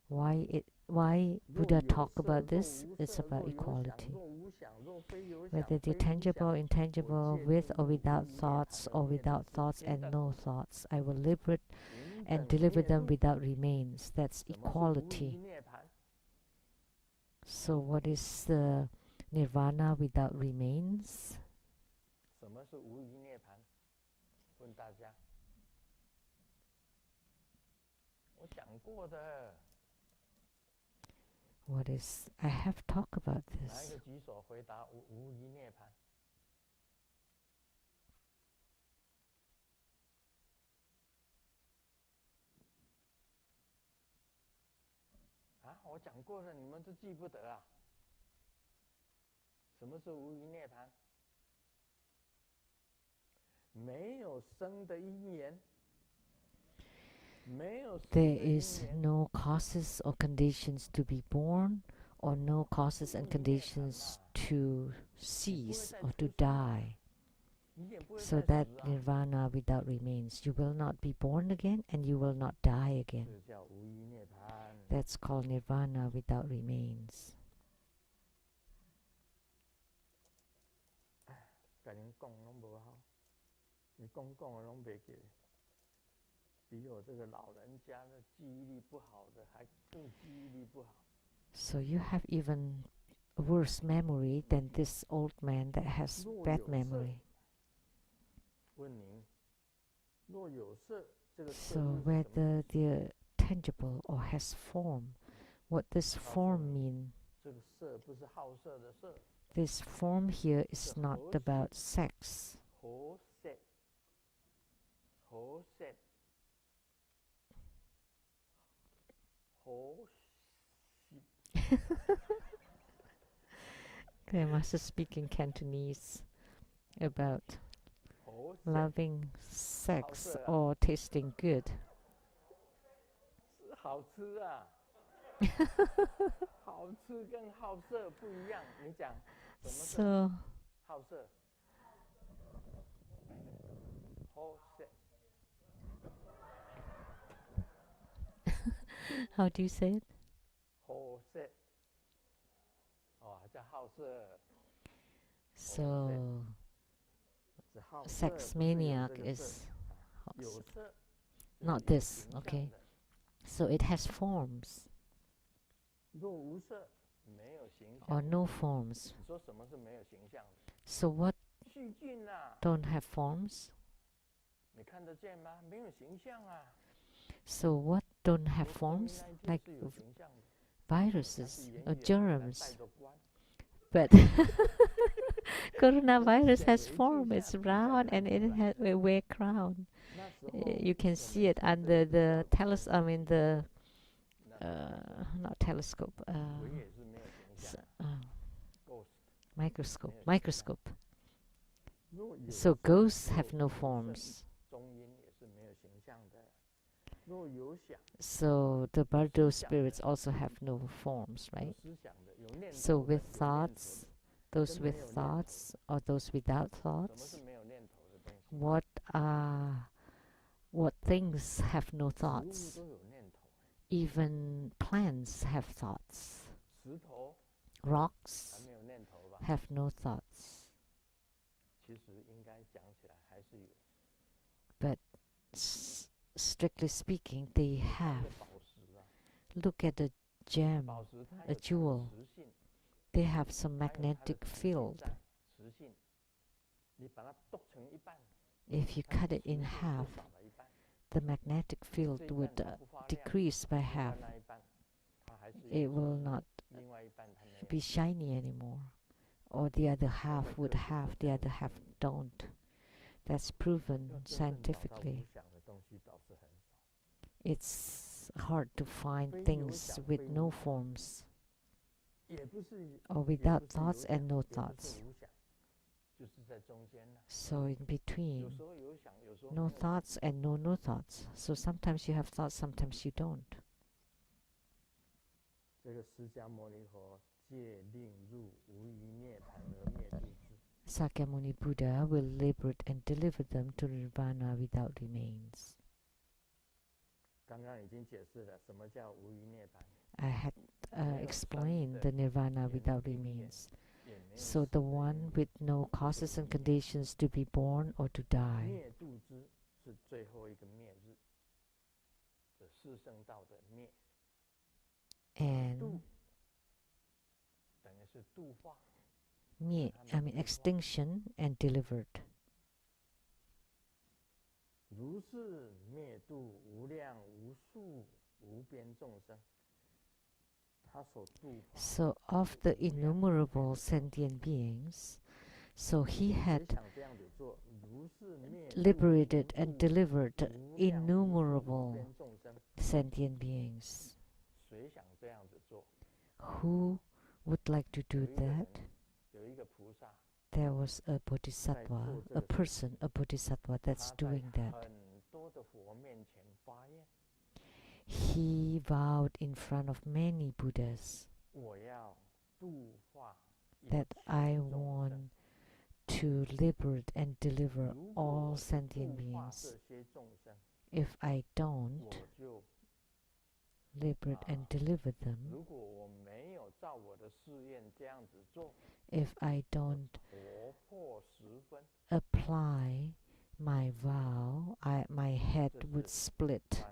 Why Buddha talk about this? It's about equality. Whether they're tangible, intangible, with or without thoughts, or without thoughts and no thoughts, I will liberate and deliver them without remains. That's equality. So what is the nirvana without remains? 什么是无余涅槃？问大家。我讲过的。 What is? I have talked about 哪一 this. 个举手回答无余涅槃？啊，我讲过了，你们都记不得啊？什么是无余涅槃？没有生的因缘。 There is no causes or conditions to be born, or no causes and conditions to cease or to die. So that nirvana without remains. You will not be born again and you will not die again. That's called nirvana without remains. 跟您讲拢不好，你讲的拢袂记。 比我这个老人家的记忆力不好的还更记忆力不好。 So you have even worse memory than this old man that has bad memory. 问您，若有色，这个色 So whether they're tangible or has form, what does form mean? 这个色不是好色的色。 This form here is not about sex. 和色，和色。 Grandmaster speaking Cantonese about loving sex or tasting good. 是好吃啊，好吃跟好色不一样。你讲什么是好色？好色。How do you say it? 好色。哦，叫好色。 So, sex maniac is not this, okay? So it has forms or no forms. So what don't have forms? So what don't have forms? Like viruses or germs. But coronavirus has form. It's round and it has a wear crown. You can see it under the not telescope. Microscope. So ghosts have no forms. So the Bardo spirits also have no forms, right? So with thoughts, those with thoughts or those without thoughts, what things have no thoughts? Even plants have thoughts. Rocks have no thoughts. But strictly speaking, they have. Look at a gem, a jewel. they have some magnetic field. If you cut it in half, the magnetic field would decrease by half. It will not be shiny anymore. Or the other half would have, the other half don't. That's proven scientifically. It's hard to find things with no forms, or without thoughts and no thoughts. So in between, no thoughts and no thoughts. So sometimes you have thoughts, sometimes you don't. Sakyamuni Buddha will liberate and deliver them to nirvana without remains. I had explained the nirvana without remains. So the one with no causes and conditions to be born or to die. And extinction and delivered. So of the innumerable sentient beings, so he had liberated and delivered innumerable sentient beings. Who would like to do that? There was a bodhisattva, a person, a bodhisattva that's doing that. He vowed in front of many Buddhas that I want to liberate and deliver all sentient beings. If I don't liberate and deliver them, if I don't apply my vow, my head would split.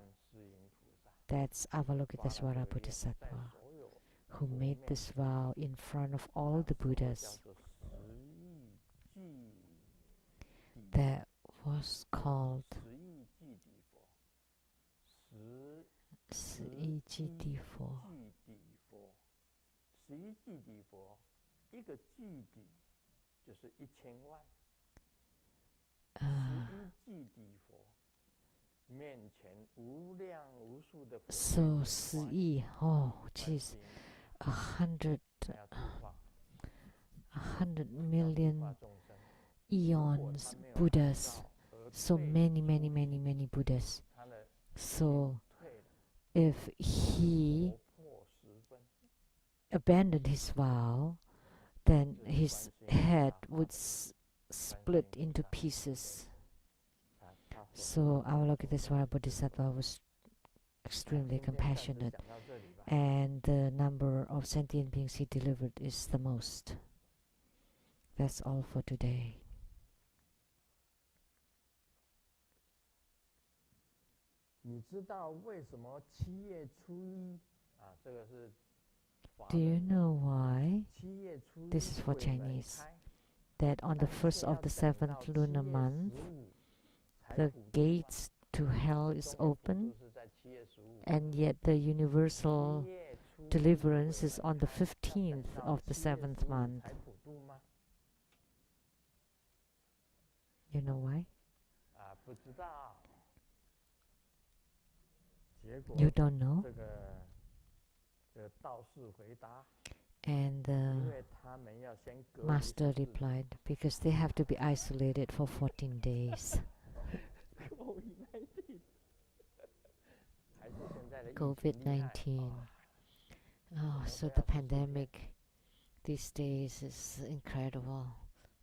That's Avalokitesvara Bodhisattva, who made this vow in front of all the Buddhas. That was called Sijiti-4. So Siyi, oh jeez, 100 million eons Buddhas, so many Buddhas. So if he abandoned his vow, then his head would split into pieces. So Avalokitesvara Bodhisattva was extremely compassionate, and the number of sentient beings he delivered is the most. That's all for today. Do you know why? This is for Chinese. That on the 1st of the 7th lunar month, the gates to hell is open, and yet the universal deliverance is on the 15th of the 7th month. You know why? You don't know? And the master replied, because they have to be isolated for 14 days. COVID-19. Oh, so the pandemic these days is incredible.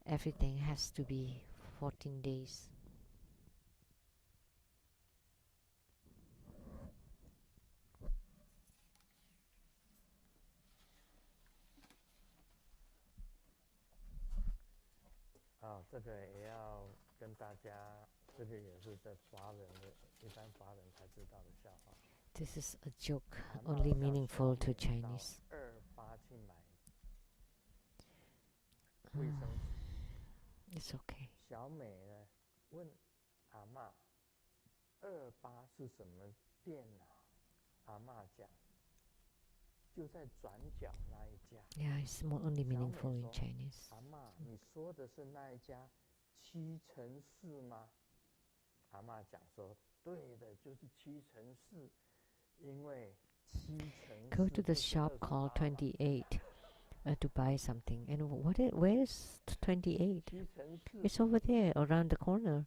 Everything has to be 14 days. This is a joke, only meaningful to Chinese. 卫生纸。 It's okay. 小美呢问阿嬷，28是什么店啊？阿嬷讲，就在转角那一家。 Yeah, it's more only 小美 meaningful in 说 Chinese. 阿嬷，你说的是那一家七乘四吗？阿嬷讲说，对的，就是七乘四，因为七乘 Go 四 to the 就是 shop called 28嘛。 28 to buy something. And where is 28? 七乘四， It's over there, around the corner.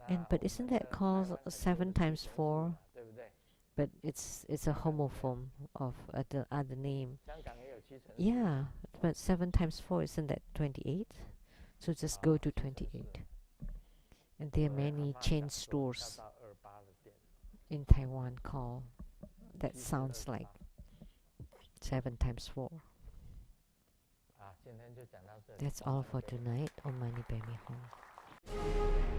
那 But 我 isn't 们 that 的台 called 湾很多 7 的 times 七乘四 4? 嘛，对不对？ But it's a 香港也有， homophone of the other name. 香港也有七乘四。 Yeah, but 7 times 4, isn't that 28? So just go to 七乘四。 28. And there are 所以阿 many 嬷 chain 讲说要 stores 到28的店， in Taiwan called, that 其实 sounds 28 like 7 times 4. 啊，今天就讲到这里。 That's all for 晚安各位。 tonight on Money Baby Home.